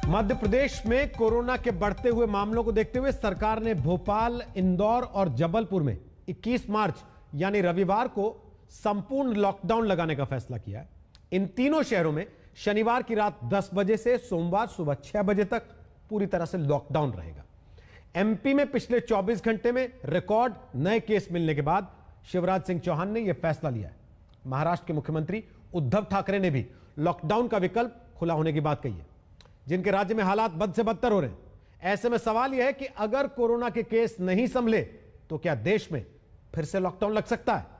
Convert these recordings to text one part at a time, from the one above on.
मध्य प्रदेश में कोरोना के बढ़ते हुए मामलों को देखते हुए सरकार ने भोपाल, इंदौर और जबलपुर में 21 मार्च यानी रविवार को संपूर्ण लॉकडाउन लगाने का फैसला किया है। इन तीनों शहरों में शनिवार की रात 10 बजे से सोमवार सुबह 6 बजे तक पूरी तरह से लॉकडाउन रहेगा। एमपी में पिछले 24 घंटे में रिकॉर्ड नए केस मिलने के बाद शिवराज सिंह चौहान ने यह फैसला लिया है। महाराष्ट्र के मुख्यमंत्री उद्धव ठाकरे ने भी लॉकडाउन का विकल्प खुला होने की बात कही है। जिनके राज्य में हालात बद से बदतर हो रहे हैं, ऐसे में सवाल यह है कि अगर कोरोना के केस नहीं संभले तो क्या देश में फिर से लॉकडाउन लग सकता है?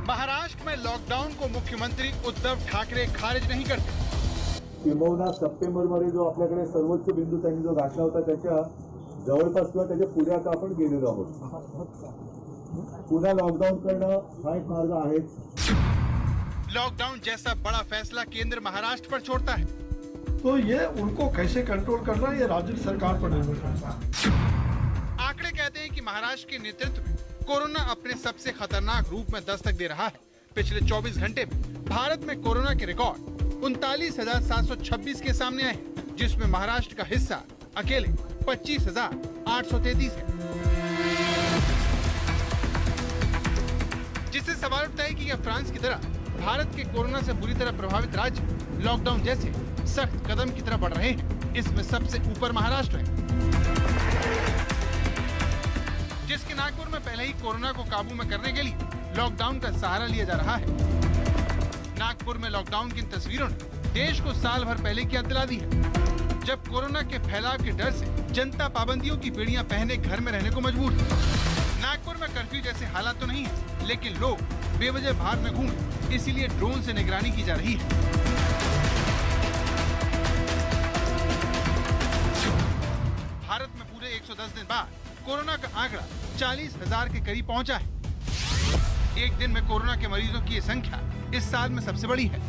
महाराष्ट्र में लॉकडाउन को मुख्यमंत्री उद्धव ठाकरे खारिज नहीं करते। किंबहुना सप्टेंबरमध्ये जो आपल्याकडे सर्वोच्च बिंदू त्यांनी जो गाठला होता त्याच्या जवळपास किंवा त्याच्या पुढे आता आपण गेलेलो आहोत। पुन्हा लॉकडाऊन करणं हा एक मार्ग आहे। लॉकडाउन जैसा बड़ा फैसला केंद्र महाराष्ट्र पर छोड़ता है तो ये उनको कैसे कंट्रोल करना ये राज्य सरकार पर निर्भर करता है। आंकड़े कहते हैं कि महाराष्ट्र के नेतृत्व में कोरोना अपने सबसे खतरनाक रूप में दस्तक दे रहा है। पिछले 24 घंटे में भारत में कोरोना के रिकॉर्ड 39,726 के सामने आए हैं, जिसमें महाराष्ट्र का हिस्सा अकेले 25,833 है। जिससे सवाल उठता है कि क्या फ्रांस की तरह भारत के कोरोना से बुरी तरह प्रभावित राज्य लॉकडाउन जैसे सख्त कदम की तरफ बढ़ रहे हैं। इसमें सबसे ऊपर महाराष्ट्र है, जिसके नागपुर में पहले ही कोरोना को काबू में करने के लिए लॉकडाउन का सहारा लिया जा रहा है। नागपुर में लॉकडाउन की इन तस्वीरों ने देश को साल भर पहले की याद दिला दी है, जब कोरोना के फैलाव के डर से जनता पाबंदियों की बेड़ियां पहने घर में रहने को मजबूर थी। नागपुर में कर्फ्यू जैसे हालात तो नहीं है, लेकिन लोग बेवजह बाहर में घूमे, इसीलिए ड्रोन से निगरानी की जा रही है। भारत में पूरे 110 दिन बाद कोरोना का आंकड़ा 40,000 के करीब पहुंचा है। एक दिन में कोरोना के मरीजों की ये संख्या इस साल में सबसे बड़ी है।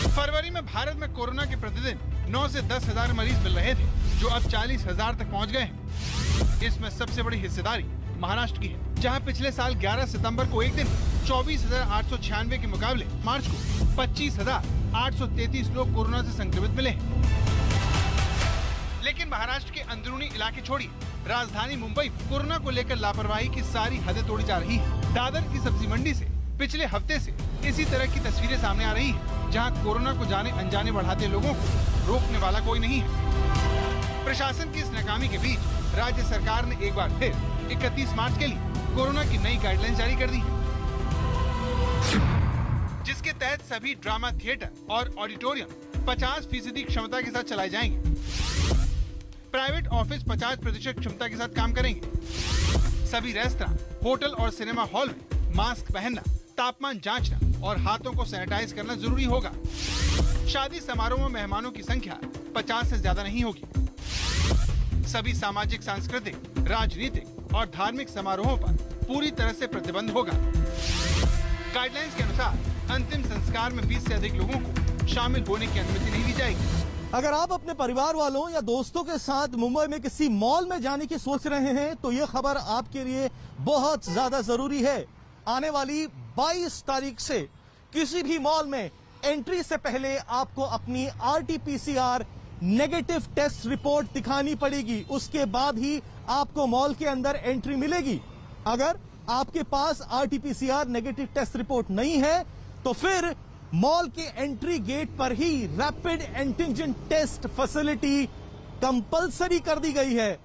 फरवरी में भारत में कोरोना के प्रतिदिन 9 से 10,000 मरीज मिल रहे थे, जो अब 40,000 तक पहुंच गए हैं। इसमें सबसे बड़ी हिस्सेदारी महाराष्ट्र की है, जहां पिछले साल 11 सितंबर को एक दिन 24,896 के मुकाबले मार्च को 25,833 लोग कोरोना से संक्रमित मिले हैं। लेकिन महाराष्ट्र के अंदरूनी इलाके छोड़िए, राजधानी मुंबई कोरोना को लेकर लापरवाही की सारी हदें तोड़ी जा रही है। दादर की सब्जी मंडी से पिछले हफ्ते से इसी तरह की तस्वीरें सामने आ रही हैं, जहां कोरोना को जाने अनजाने बढ़ाते लोगों को रोकने वाला कोई नहीं है। प्रशासन की इस नाकामी के बीच राज्य सरकार ने एक बार फिर 31 मार्च के लिए कोरोना की नई गाइडलाइन जारी कर दी है, जिसके तहत सभी ड्रामा थिएटर और ऑडिटोरियम 50% क्षमता के साथ चलाए जाएंगे। प्राइवेट ऑफिस 50% क्षमता के साथ काम करेंगे। सभी रेस्तरां, होटल और सिनेमा हॉल में मास्क पहनना, तापमान जांचना और हाथों को सैनिटाइज करना जरूरी होगा। शादी समारोह में मेहमानों की संख्या 50 से ज्यादा नहीं होगी। सभी सामाजिक, सांस्कृतिक, राजनीतिक और धार्मिक समारोहों पर पूरी तरह से प्रतिबंध होगा। गाइडलाइंस के अनुसार अंतिम संस्कार में 20 से अधिक लोगों को शामिल होने की अनुमति नहीं दी जाएगी। अगर आप अपने परिवार वालों या दोस्तों के साथ मुंबई में किसी मॉल में जाने की सोच रहे हैं तो ये खबर आपके लिए बहुत ज्यादा जरूरी है। आने वाली 22 तारीख से किसी भी मॉल में एंट्री से पहले आपको अपनी RT-PCR नेगेटिव टेस्ट रिपोर्ट दिखानी पड़ेगी। उसके बाद ही आपको मॉल के अंदर एंट्री मिलेगी। अगर आपके पास RT-PCR नेगेटिव टेस्ट रिपोर्ट नहीं है तो फिर मॉल के एंट्री गेट पर ही rapid antigen test facility compulsory कर दी गई है।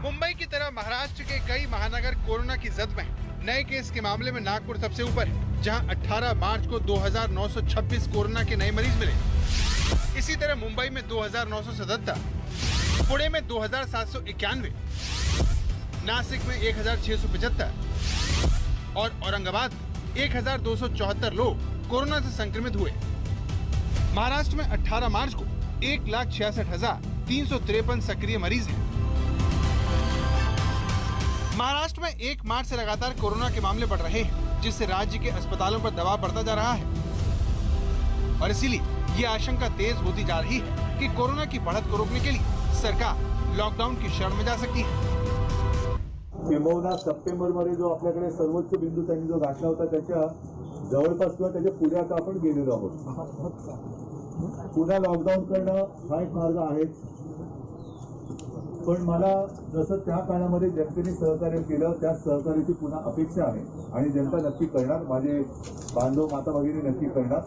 मुंबई की तरह महाराष्ट्र के कई महानगर कोरोना की जद में हैं। नए केस के मामले में नागपुर सबसे ऊपर है, जहां 18 मार्च को 2,926 कोरोना के नए मरीज मिले। इसी तरह मुंबई में 2,977, पुणे में 2,791, नासिक में 1,675 और औरंगाबाद में 1,274 लोग कोरोना से संक्रमित हुए। महाराष्ट्र में 18 मार्च को 1,66,353 सक्रिय मरीज हैं। महाराष्ट्र में 1 मार्च से लगातार कोरोना के मामले बढ़ रहे हैं, जिससे राज्य के अस्पतालों पर दबाव बढ़ता जा रहा है और इसीलिए ये आशंका तेज होती जा रही है कि कोरोना की बढ़त को रोकने के लिए सरकार लॉकडाउन की शरण में जा सकती है। किंबहुना सप्टेंबरमध्ये जो आपल्याकडे सर्वोच्च बिंदू त्यांनी जो गाठला होता त्याच्या जवळपास किंवा त्याच्या पुढे आता आपण गेलेलो आहोत। पुन्हा लॉकडाऊन करणं हा एक मार्ग आहेच, पण मला जसं त्या काळामध्ये जनतेने सहकार्य केलं त्या सहकार्याची पुन्हा अपेक्षा आहे आणि जनता नक्की करणार, माझे बांधव माता भगिनी नक्की करणार।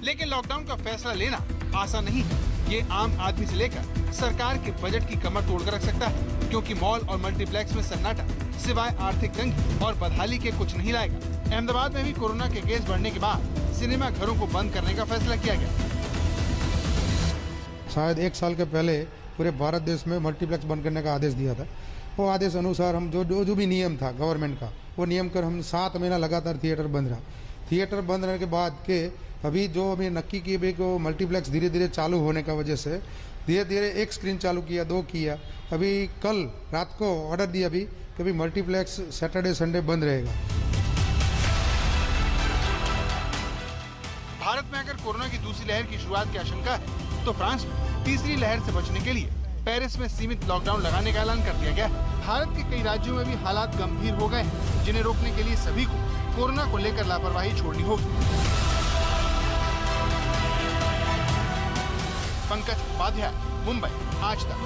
लेकिन लॉकडाउन का फैसला लेना आसान नहीं है। ये आम आदमी से लेकर सरकार के बजट की कमर तोड़कर रख सकता है, क्योंकि मॉल और मल्टीप्लेक्स में सन्नाटा सिवाय आर्थिक तंगी और बदहाली के कुछ नहीं लाएगा। अहमदाबाद में भी कोरोना के केस बढ़ने के बाद सिनेमा घरों को बंद करने का फैसला किया गया। शायद 1 साल के पहले पूरे भारत देश में मल्टीप्लेक्स बंद करने का आदेश दिया था। वो आदेश अनुसार हम जो भी नियम था गवर्नमेंट का, वो नियम कर हम 7 महीना लगातार थिएटर बंद रहा। थिएटर बंद रहने के बाद के अभी जो अभी नक्की की भी को मल्टीप्लेक्स धीरे धीरे चालू होने का वजह से धीरे धीरे 1 स्क्रीन चालू किया, 2 किया। अभी कल रात को ऑर्डर दिया अभी कि अभी मल्टीप्लेक्स सैटरडे संडे बंद रहेगा। भारत में अगर कोरोना की दूसरी लहर की शुरुआत की आशंका है, तो फ्रांस में तीसरी लहर से बचने के लिए पेरिस में सीमित लॉकडाउन लगाने का ऐलान कर दिया गया है। भारत के कई राज्यों में भी हालात गंभीर हो गए हैं, जिन्हें रोकने के लिए सभी को कोरोना को लेकर लापरवाही छोड़नी होगी। पंकज उपाध्याय, मुंबई, आज तक।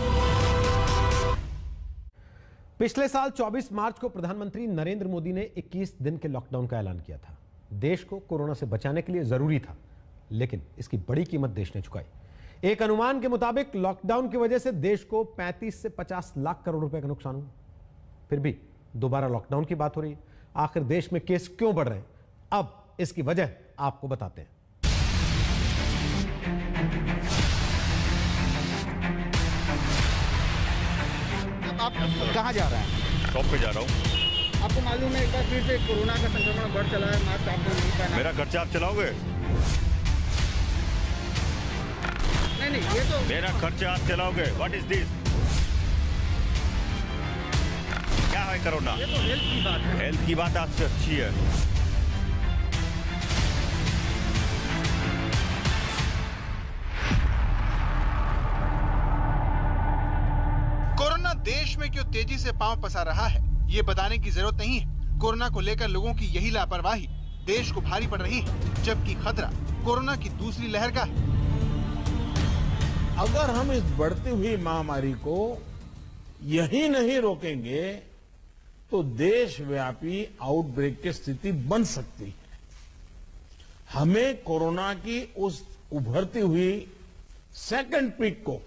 पिछले साल 24 मार्च को प्रधानमंत्री नरेंद्र मोदी ने 21 दिन के लॉकडाउन का ऐलान किया था। देश को कोरोना से बचाने के लिए जरूरी था, लेकिन इसकी बड़ी कीमत देश ने चुकाई। एक अनुमान के मुताबिक लॉकडाउन की वजह से देश को 35 से 50 लाख करोड़ रुपए का नुकसान हुआ। फिर भी दोबारा लॉकडाउन की बात हो रही है। आखिर देश में केस क्यों बढ़ रहे हैं, अब इसकी वजह आपको बताते हैं। आप कहाँ जा रहे हैं? शॉप पे जा रहा हूँ। आपको मालूम है एक बार फिर से कोरोना का संक्रमण बढ़ चला है, मास्क आपने नहीं पहना। मेरा खर्चा आप चलाओगे? नहीं, ये तो मेरा खर्चा आप चलाओगे? What is this? क्या है कोरोना? ये तो हेल्थ की बात है। हेल्थ की बात आपसे अच्छी है। कोरोना देश में क्यों तेजी से पांव पसार रहा है, ये बताने की जरूरत नहीं है। कोरोना को लेकर लोगों की यही लापरवाही देश को भारी पड़ रही है, जबकि खतरा कोरोना की दूसरी लहर का है। अगर हम इस बढ़ती हुई महामारी को यही नहीं रोकेंगे तो देशव्यापी आउटब्रेक की स्थिति बन सकती है। हमें कोरोना की उस उभरती हुई सेकंड पीक को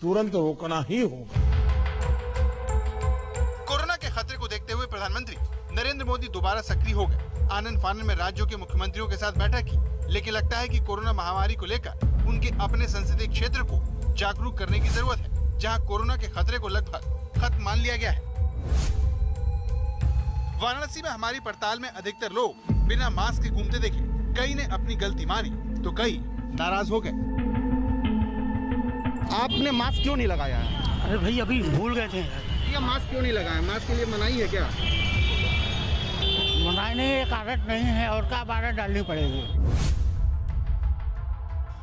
तुरंत रोकना ही होगा। कोरोना के खतरे को देखते हुए प्रधानमंत्री नरेंद्र मोदी दोबारा सक्रिय हो गए। आनंद फानन में राज्यों के मुख्यमंत्रियों के साथ बैठक की, लेकिन लगता है कि कोरोना महामारी को लेकर उनके अपने संसदीय क्षेत्र को जागरूक करने की जरूरत है, जहां कोरोना के खतरे को लगभग खत्म मान लिया गया है। वाराणसी में हमारी पड़ताल में अधिकतर लोग बिना मास्क के घूमते देखे। कई ने अपनी गलती मानी तो कई नाराज हो गए। आपने मास्क क्यों नहीं लगाया है? अरे भाई अभी भूल गए थे। ये मास्क क्यों नहीं लगाया? मास्क के लिए मनाही है क्या? मनाही नहीं, एक आदत नहीं है और क्या आदत डालनी पड़ेगी।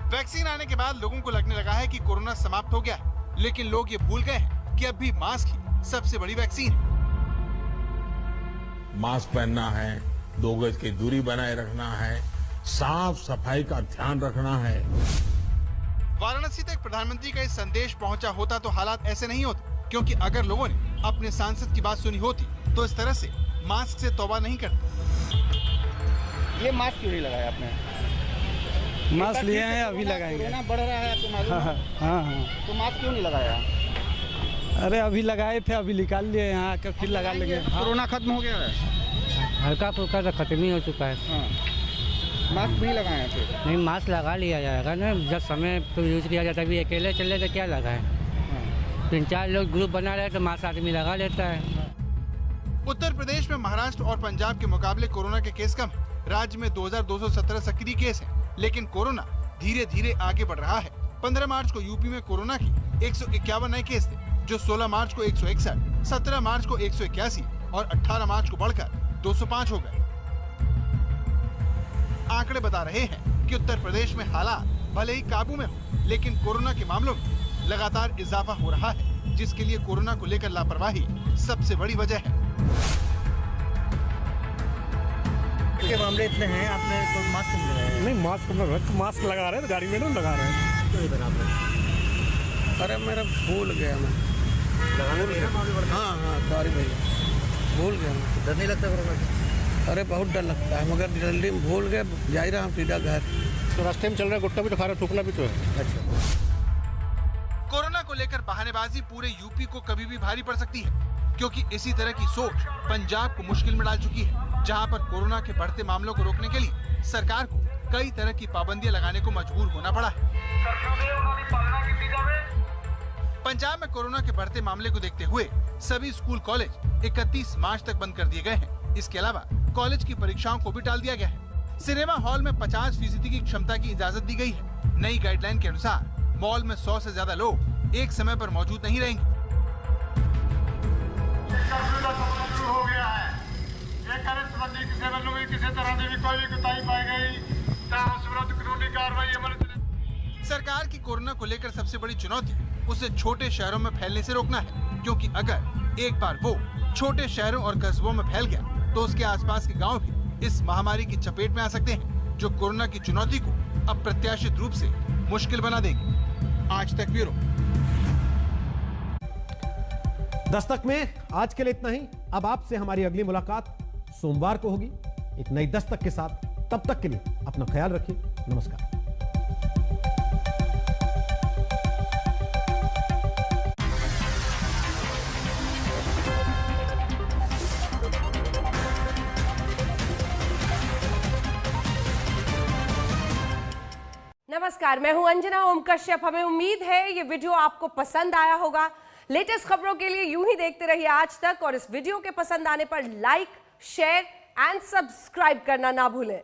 वैक्सीन आने के बाद लोगों को लगने लगा है कि कोरोना समाप्त हो गया, लेकिन लोग ये भूल गए हैं कि अब भी मास्क ही सबसे बड़ी वैक्सीन है। मास्क पहनना है, 2 गज की दूरी बनाए रखना है, साफ सफाई का ध्यान रखना है। वाराणसी तक प्रधानमंत्री का इस संदेश पहुंचा होता तो हालात ऐसे नहीं होते, क्योंकि अगर लोगों ने अपने सांसद की बात सुनी होती तो इस तरह से मास्क से तौबा नहीं करते। ये मास्क क्यों नहीं लगाया आपने? मास्क लिए हैं, अभी लगाएंगे। कोरोना बढ़ रहा है आपको मालूम है? हाँ। तो मास्क क्यों नहीं लगाया? अरे अभी लगाए थे, अभी निकाल लिए, यहाँ आकर फिर लगा लेंगे। कोरोना खत्म हो गया है? हल्का फुल्का तो खत्म ही हो चुका है। हाँ। मास्क नहीं लगाए थे? नहीं, मास्क लगा लिया जाएगा ना, जब समय तो यूज किया जाता है। अभी अकेले चले तो क्या लगाए? 3-4 लोग ग्रुप बना रहे तो मास्क आदमी लगा लेता है। उत्तर प्रदेश में महाराष्ट्र और पंजाब के मुकाबले कोरोना के केस कम है। राज्य में 2217 सक्रिय केस हैं, लेकिन कोरोना धीरे धीरे आगे बढ़ रहा है। 15 मार्च को यूपी में कोरोना की 151 नए केस थे, जो 16 मार्च को 161, 17 मार्च को 181 और 18 मार्च को बढ़कर 205 हो गए। आंकड़े बता रहे हैं कि उत्तर प्रदेश में हालात भले ही काबू में हो, लेकिन कोरोना के मामलों में लगातार इजाफा हो रहा है, जिसके लिए कोरोना को लेकर लापरवाही सबसे बड़ी वजह है। के मामले इतने हैं, आपने तो मास्क नहीं लगाया? नहीं, मास्क लगा रहे हैं, गाड़ी में लगा रहे हैं। क्यों इधर आपने? अरे मेरा भूल गया मैं लगाने। हाँ सॉरी भैया, भूल गया मैं। डर नहीं लगता कोरोना से? अरे बहुत डर लगता है, मगर जल्दी भूल गए, जा ही रहा हूँ सीधा घर। तो रास्ते में चल रहा है, गुटखा भी तो खा रहा, थूकना भी तो है। अच्छा। कोरोना को लेकर बहानेबाजी पूरे यूपी को कभी भी भारी पड़ सकती है, क्योंकि इसी तरह की सोच पंजाब को मुश्किल में डाल चुकी है, जहां पर कोरोना के बढ़ते मामलों को रोकने के लिए सरकार को कई तरह की पाबंदियां लगाने को मजबूर होना पड़ा है। पंजाब में कोरोना के बढ़ते मामले को देखते हुए सभी स्कूल कॉलेज 31 मार्च तक बंद कर दिए गए हैं। इसके अलावा कॉलेज की परीक्षाओं को भी टाल दिया गया है। सिनेमा हॉल में 50% की क्षमता की इजाजत दी गई है। नई गाइडलाइन के अनुसार मॉल में 100 से ज्यादा लोग एक समय पर मौजूद नहीं रहेंगे। हो गया है, किसी तरह की कोई भी कोताही पाई गई, कानूनी कार्रवाई। सरकार की कोरोना को लेकर सबसे बड़ी चुनौती उसे छोटे शहरों में फैलने से रोकना है, क्योंकि अगर एक बार वो छोटे शहरों और कस्बों में फैल गया तो उसके आसपास के गांव भी इस महामारी की चपेट में आ सकते हैं, जो कोरोना की चुनौती को अप्रत्याशित रूप से मुश्किल बना देगी। आज तक ब्यूरो। दस्तक में आज के लिए इतना ही। अब आपसे हमारी अगली मुलाकात सोमवार को होगी एक नई दस्तक के साथ। तब तक के लिए अपना ख्याल रखिए। नमस्कार। नमस्कार, मैं हूं अंजना ओम कश्यप। हमें उम्मीद है ये वीडियो आपको पसंद आया होगा। लेटेस्ट खबरों के लिए यूं ही देखते रहिए आज तक, और इस वीडियो के पसंद आने पर लाइक, शेयर एंड सब्सक्राइब करना ना भूलें।